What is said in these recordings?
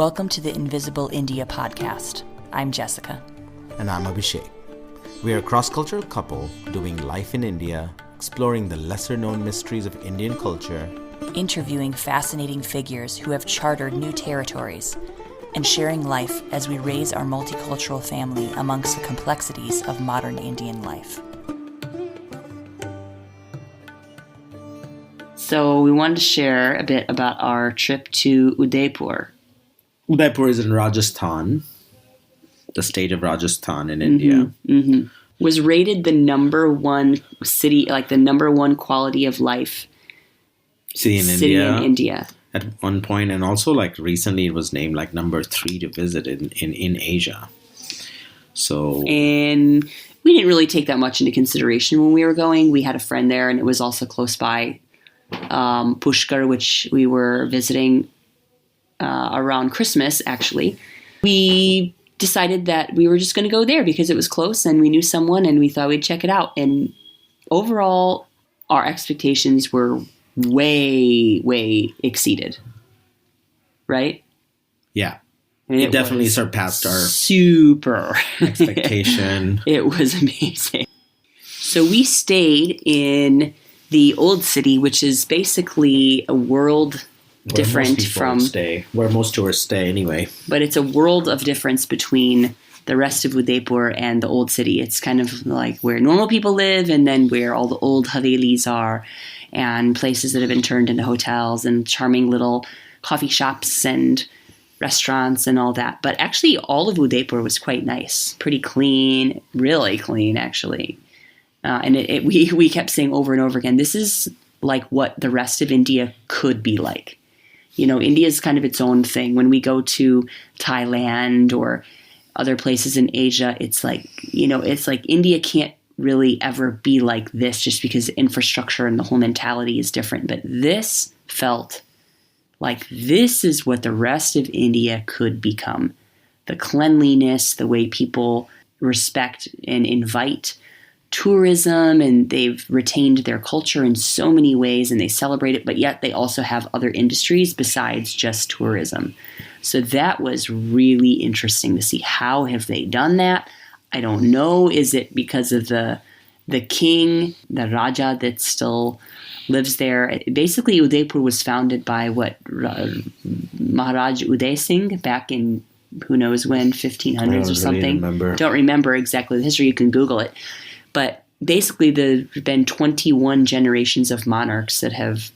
Welcome to the Invisible India podcast. I'm Jessica. And I'm Abhishek. We are a cross-cultural couple doing life in India, exploring the lesser-known mysteries of Indian culture, Interviewing fascinating figures who have chartered new territories, and sharing life as we raise our multicultural family amongst the complexities of modern Indian life. So we wanted to share a bit about our trip to Udaipur. Udaipur is in Rajasthan, the state of Rajasthan in India. Was rated the number one city, like the number one quality of life City in India. At one point, and also like recently it was named like number 3 to visit in Asia. And we didn't really take that much into consideration when we were going. We had a friend there, and it was also close by Pushkar, which we were visiting around Christmas, actually. We decided that we were just going to go there because it was close and we knew someone and we thought we'd check it out. And overall, our expectations were way, way exceeded. Right? Yeah. It definitely surpassed our super expectation. It was amazing. So we stayed in the old city, which is basically a world different from where most tourists stay anyway. But it's a world of difference between the rest of Udaipur and the old city. It's kind of like where normal people live and then where all the old Havelis are and places that have been turned into hotels and charming little coffee shops and restaurants and all that. But actually all of Udaipur was quite nice, pretty clean, really clean actually. And we kept saying over and over again, this is like what the rest of India could be like. You know, India is kind of its own thing. When we go to Thailand or other places in Asia, it's like, you know, it's like India can't really ever be like this just because the infrastructure and the whole mentality is different. But this felt like this is what the rest of India could become. The cleanliness, the way people respect and invite tourism, and they've retained their culture in so many ways and they celebrate it, but yet they also have other industries besides just tourism. So that was really interesting to see. How have they done that? I don't know. Is it because of the king, the Raja that still lives there? Basically, Udaipur was founded by Maharaj Uday Singh back in who knows when, 1500s or something. Don't remember exactly the history. You can Google it. But basically, there have been 21 generations of monarchs that have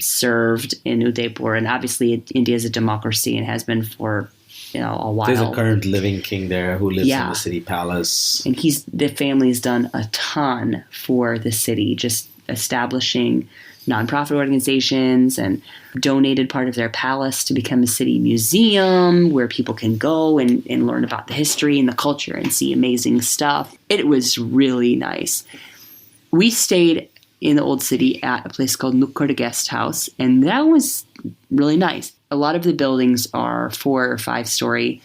served in Udaipur. And obviously, India is a democracy and has been for a while. There's a current living king there who lives in the city palace. And the family's done a ton for the city, just establishing nonprofit organizations and donated part of their palace to become a city museum where people can go and learn about the history and the culture and see amazing stuff. It was really nice. We stayed in the old city at a place called Nukkad Guest House, and that was really nice. A lot of the buildings are 4 or 5 story,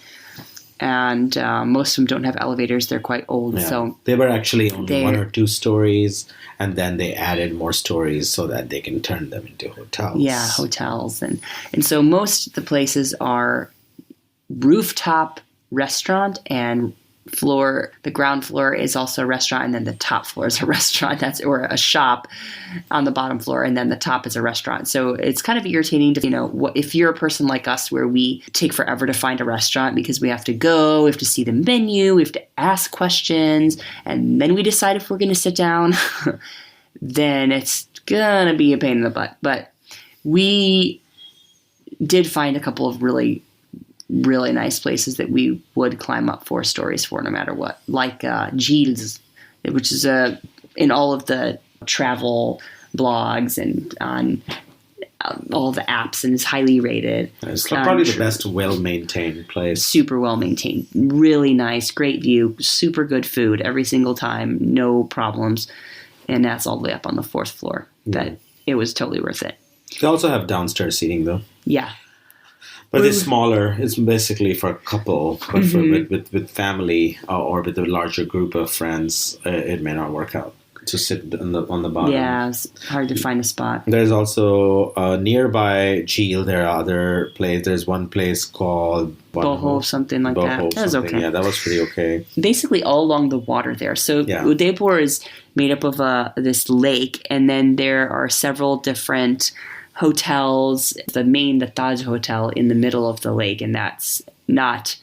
and most of them don't have elevators. They're quite old. Yeah. So they were actually only 1 or 2 stories, and then they added more stories so that they can turn them into hotels. Yeah, hotels. And so most of the places are rooftop restaurant and floor. The ground floor is also a restaurant, and then the top floor is a restaurant. Or a shop on the bottom floor, and then the top is a restaurant. So it's kind of irritating to, if you're a person like us where we take forever to find a restaurant because we have to go, we have to see the menu, we have to ask questions, and then we decide if we're going to sit down, then it's going to be a pain in the butt. But we did find a couple of really nice places that we would climb up 4 stories for no matter what, like Gilles, which is in all of the travel blogs and on all the apps, and is highly rated. It's probably the best well-maintained place. Super well-maintained. Really nice, great view, super good food every single time, no problems. And that's all the way up on the 4th floor. That it was totally worth it. They also have downstairs seating though. Yeah. But it's smaller. It's basically for a couple. But with family or with a larger group of friends, it may not work out. to sit on the bottom. Yeah, it's hard to find a spot. There's also nearby Jeel. There are other places. There's one place called Boho, something like that. That was okay. Yeah, that was pretty okay. Basically all along the water there. So Udaipur is made up of this lake, and then there are several different hotels. The Taj Hotel in the middle of the lake, and that's not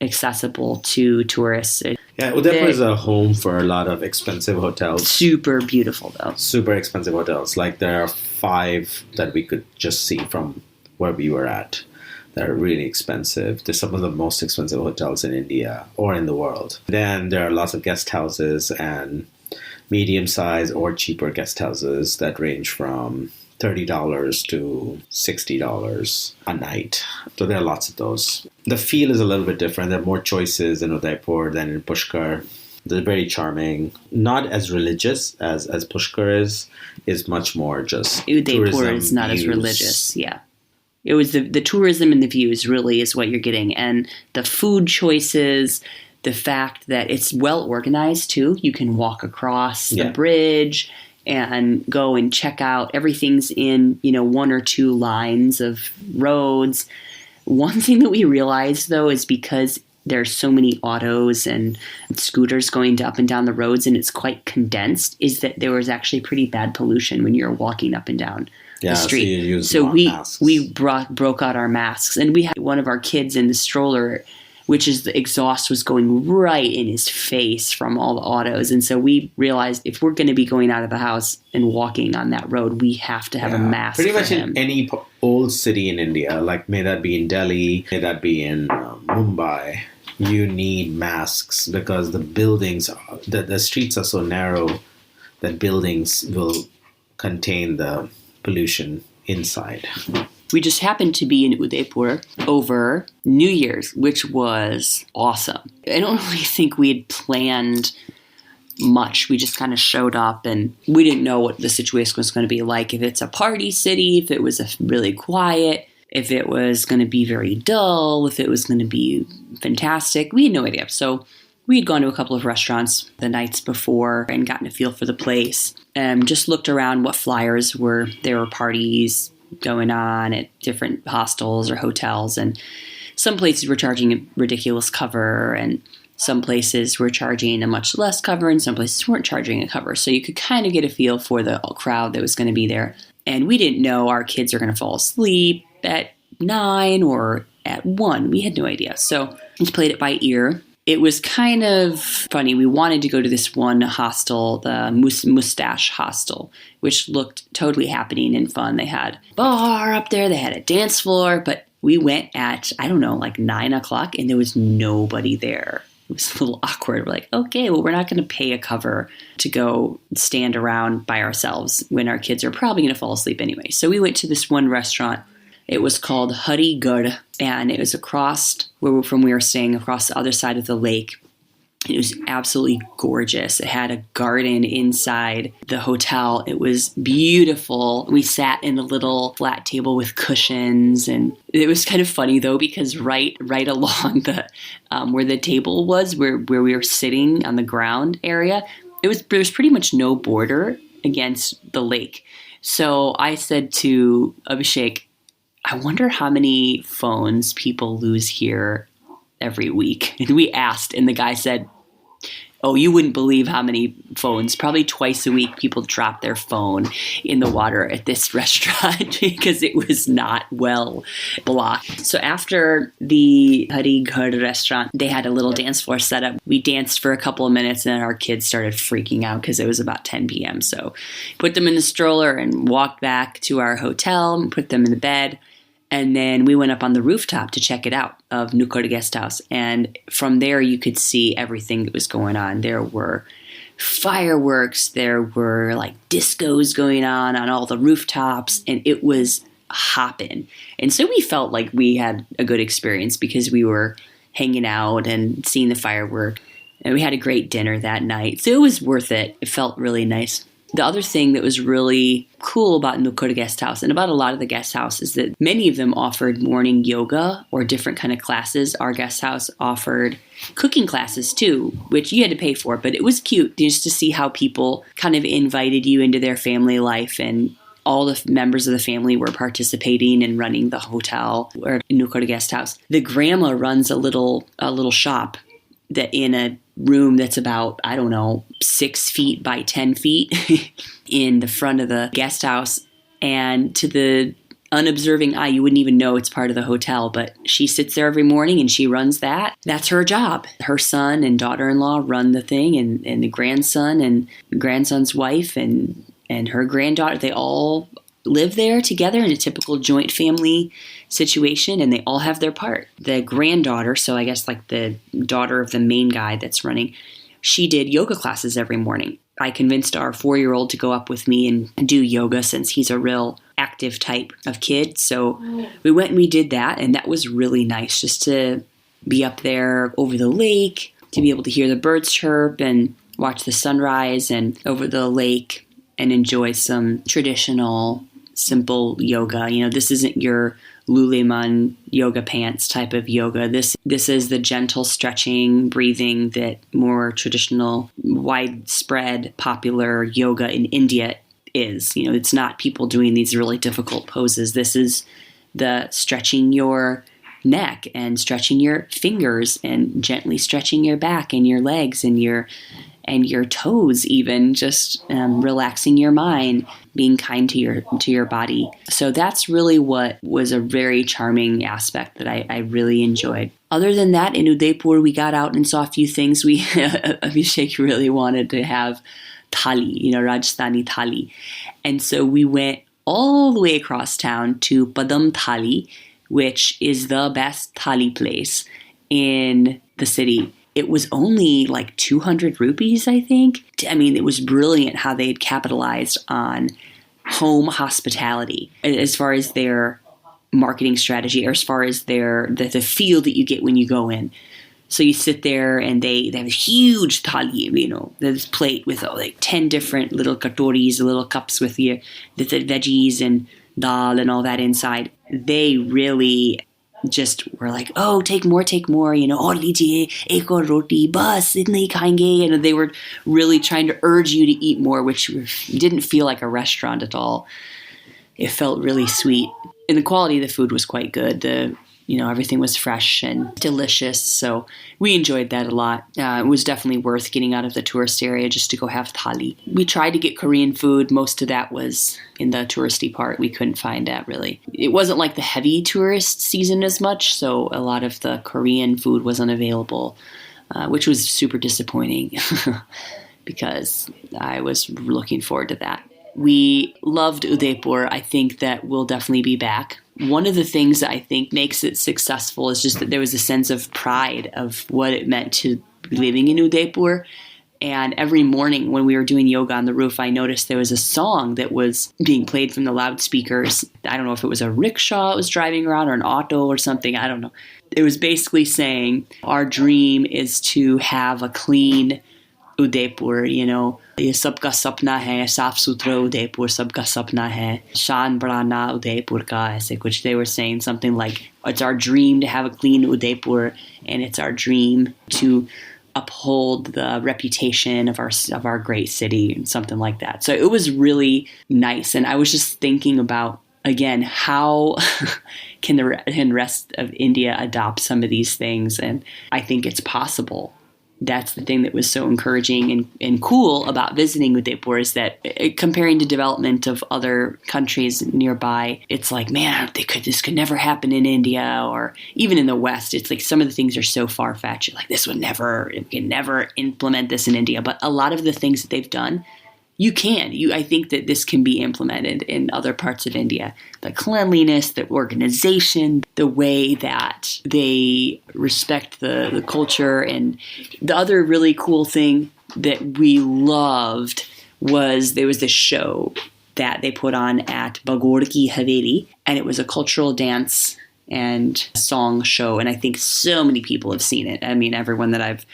accessible to tourists. Yeah, Udaipur is a home for a lot of expensive hotels. Super beautiful, though. Super expensive hotels. Like there are 5 that we could just see from where we were at that are really expensive. They're some of the most expensive hotels in India or in the world. Then there are lots of guest houses and medium-sized or cheaper guest houses that range from $30 to $60 a night. So there are lots of those. The feel is a little bit different. There are more choices in Udaipur than in Pushkar. They're very charming. Not as religious as Pushkar is much more just Udaipur is not views. As religious, yeah. It was the tourism and the views really is what you're getting. And the food choices, the fact that it's well organized too. You can walk across the bridge and go and check out. Everything's in, 1 or 2 lines of roads. One thing that we realized, though, is because there's so many autos and scooters going up and down the roads, and it's quite condensed, is that there was actually pretty bad pollution when you're walking up and down the street. So we broke out our masks, and we had one of our kids in the stroller, which is the exhaust was going right in his face from all the autos. And so we realized if we're going to be going out of the house and walking on that road, we have to have a mask. Pretty much in any old city in India, like may that be in Delhi, may that be in Mumbai, you need masks because the buildings, the streets are so narrow that buildings will contain the pollution inside. We just happened to be in Udaipur over New Year's, which was awesome. I don't really think we had planned much. We just kind of showed up and we didn't know what the situation was going to be like. If it's a party city, if it was really quiet, if it was going to be very dull, if it was going to be fantastic. We had no idea. So we had gone to a couple of restaurants the nights before and gotten a feel for the place and just looked around what flyers were. There were parties going on at different hostels or hotels, and some places were charging a ridiculous cover and some places were charging a much less cover and some places weren't charging a cover. So you could kind of get a feel for the crowd that was going to be there. And we didn't know our kids are going to fall asleep at 9 or at 1. We had no idea. So we played it by ear. It was kind of funny. We wanted to go to this one hostel, the Mustache Hostel, which looked totally happening and fun. They had a bar up there. They had a dance floor. But we went at, 9 o'clock, and there was nobody there. It was a little awkward. We're like, okay, well, we're not going to pay a cover to go stand around by ourselves when our kids are probably going to fall asleep anyway. So we went to this one restaurant. It was called Harigad, and it was across where we were staying, across the other side of the lake. It was absolutely gorgeous. It had a garden inside the hotel. It was beautiful. We sat in a little flat table with cushions, and it was kind of funny though because right along the where the table was, where we were sitting on the ground area, there was pretty much no border against the lake. So I said to Abhishek, I wonder how many phones people lose here every week. And we asked, and the guy said, oh, you wouldn't believe how many phones. Probably twice a week people drop their phone in the water at this restaurant because it was not well blocked. So after the Harigad restaurant, they had a little dance floor set up. We danced for a couple of minutes and then our kids started freaking out because it was about 10 p.m. So put them in the stroller and walked back to our hotel and put them in the bed. And then we went up on the rooftop to check it out of Nukkad Guest House. And from there, you could see everything that was going on. There were fireworks. There were like discos going on all the rooftops. And it was hopping. And so we felt like we had a good experience because we were hanging out and seeing the fireworks. And we had a great dinner that night. So it was worth it. It felt really nice. The other thing that was really cool about Nukkad Guest House and about a lot of the guest houses is that many of them offered morning yoga or different kind of classes. Our guest house offered cooking classes too, which you had to pay for, but it was cute just to see how people kind of invited you into their family life, and all the members of the family were participating and running the hotel or Nukkad Guest House. The grandma runs a little shop that in a room that's about, 6 feet by 10 feet in the front of the guest house. And to the unobserving eye, you wouldn't even know it's part of the hotel, but she sits there every morning and she runs that. That's her job. Her son and daughter-in-law run the thing, and the grandson and grandson's wife and her granddaughter, they all live there together in a typical joint family situation, and they all have their part. The granddaughter, so I guess like the daughter of the main guy that's running, she did yoga classes every morning. I convinced our 4-year-old to go up with me and do yoga since he's a real active type of kid. So we went and we did that, and that was really nice just to be up there over the lake, to be able to hear the birds chirp and watch the sunrise and over the lake and enjoy some traditional, simple yoga. This isn't your Lululemon yoga pants type of yoga. This is the gentle stretching, breathing that more traditional, widespread, popular yoga in India is. It's not people doing these really difficult poses. This is the stretching your neck and stretching your fingers and gently stretching your back and your legs and your toes, even just relaxing your mind, being kind to your body. So that's really what was a very charming aspect that I really enjoyed. Other than that, in Udaipur, we got out and saw a few things. Abhishek really wanted to have thali, Rajasthani thali. And so we went all the way across town to Padam Thali, which is the best thali place in the city. It was only like 200 rupees, I think. It was brilliant how they had capitalized on home hospitality as far as their marketing strategy, or as far as the feel that you get when you go in. So you sit there and they have a huge thali, this plate with like 10 different little katoris, little cups with the veggies and dal and all that inside. They really just were like, oh, take more, aur lijiye, ek aur roti, bas, itna hi khayenge. They were really trying to urge you to eat more, which didn't feel like a restaurant at all. It felt really sweet. And the quality of the food was quite good. Everything was fresh and delicious. So we enjoyed that a lot. It was definitely worth getting out of the tourist area just to go have thali. We tried to get Korean food. Most of that was in the touristy part. We couldn't find that really. It wasn't like the heavy tourist season as much, so a lot of the Korean food was unavailable, which was super disappointing because I was looking forward to that. We loved Udaipur. I think that we'll definitely be back. One of the things that I think makes it successful is just that there was a sense of pride of what it meant to be living in Udaipur. And every morning when we were doing yoga on the roof, I noticed there was a song that was being played from the loudspeakers. I don't know if it was a rickshaw that was driving around or an auto or something. I don't know. It was basically saying, our dream is to have a clean Udaipur, ये सबका सपना है, साफ सुथरा उदयपुर सबका सपना है, शान बढ़ाना उदयपुर का, ऐसे कुछ. They were saying something like, it's our dream to have a clean Udaipur, and it's our dream to uphold the reputation of our great city, and something like that. So it was really nice, and I was just thinking about, again, how can the rest of India adopt some of these things, and I think it's possible. That's the thing that was so encouraging and cool about visiting Udaipur, is that comparing to development of other countries nearby, it's like, man, this could never happen in India, or even in the West. It's like some of the things are so far-fetched. Like, you can never implement this in India. But a lot of the things that they've done, you can. I think that this can be implemented in other parts of India. The cleanliness, the organization, the way that they respect the culture. And the other really cool thing that we loved was there was this show that they put on at Bagorekihaveli, and it was a cultural dance and song show. And I think so many people have seen it. Everyone that I've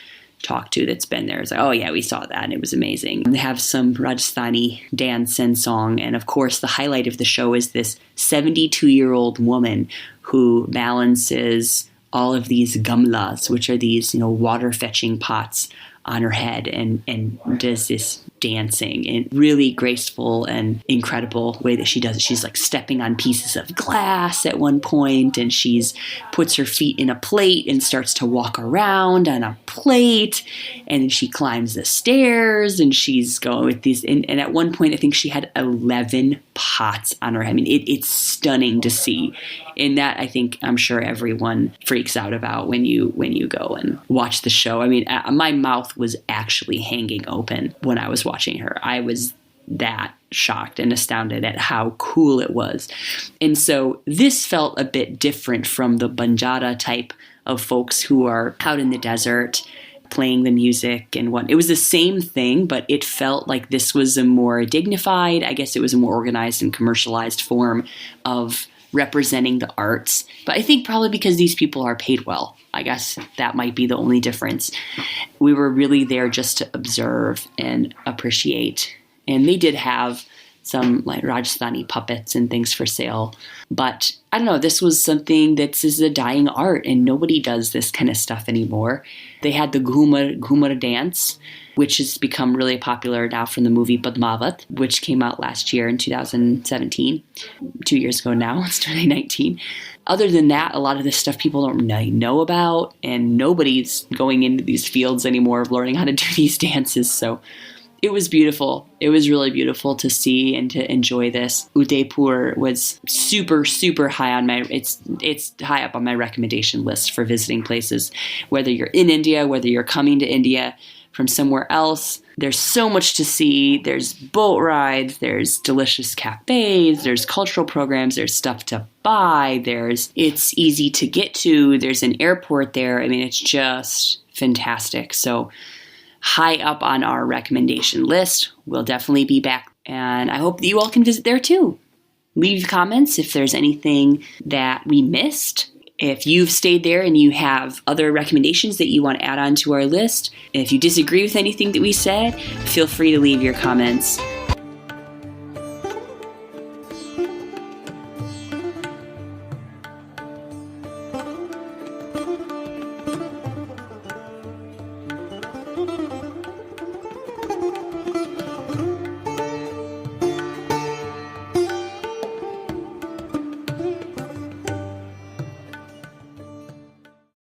talk to that's been there is like, oh yeah, we saw that and it was amazing. And they have some Rajasthani dance and song. And of course, the highlight of the show is this 72-year-old woman who balances all of these gamlas, which are these, water fetching pots on her head and does this dancing in really graceful and incredible way that she does it. She's like stepping on pieces of glass at one point, and she's puts her feet in a plate and starts to walk around on a plate, and then she climbs the stairs and she's going with these and at one point I think she had 11 pots on her head. I mean, it's stunning to see. And that I'm sure everyone freaks out about when you go and watch the show. I mean, my mouth was actually hanging open when I was watching her. I was that shocked and astounded at how cool it was. And so this felt a bit different from the Banjara type of folks who are out in the desert playing the music and what. It was the same thing, but it felt like this was a more dignified, I guess it was a more organized and commercialized form of representing the arts. But I think probably because these people are paid well. I guess that might be the only difference. We were really there just to observe and appreciate. And they did have some like Rajasthani puppets and things for sale. But I don't know, this was something this is a dying art and nobody does this kind of stuff anymore. They had the Ghumar dance, which has become really popular now from the movie Padmavat, which came out last year in 2017. 2 years ago now, it's 2019. Other than that, a lot of this stuff people don't really know about, and nobody's going into these fields anymore of learning how to do these dances. So it was beautiful. It was really beautiful to see and to enjoy this. Udaipur was super, super high on it's high up on my recommendation list for visiting places. Whether you're in India, whether you're coming to India from somewhere else, there's so much to see. There's boat rides, there's delicious cafes, there's cultural programs, there's stuff to buy, it's easy to get to, there's an airport there. I mean, it's just fantastic. So high up on our recommendation list. We'll definitely be back, and I hope that you all can visit there too. Leave comments if there's anything that we missed. If you've stayed there and you have other recommendations that you want to add on to our list, if you disagree with anything that we said, feel free to leave your comments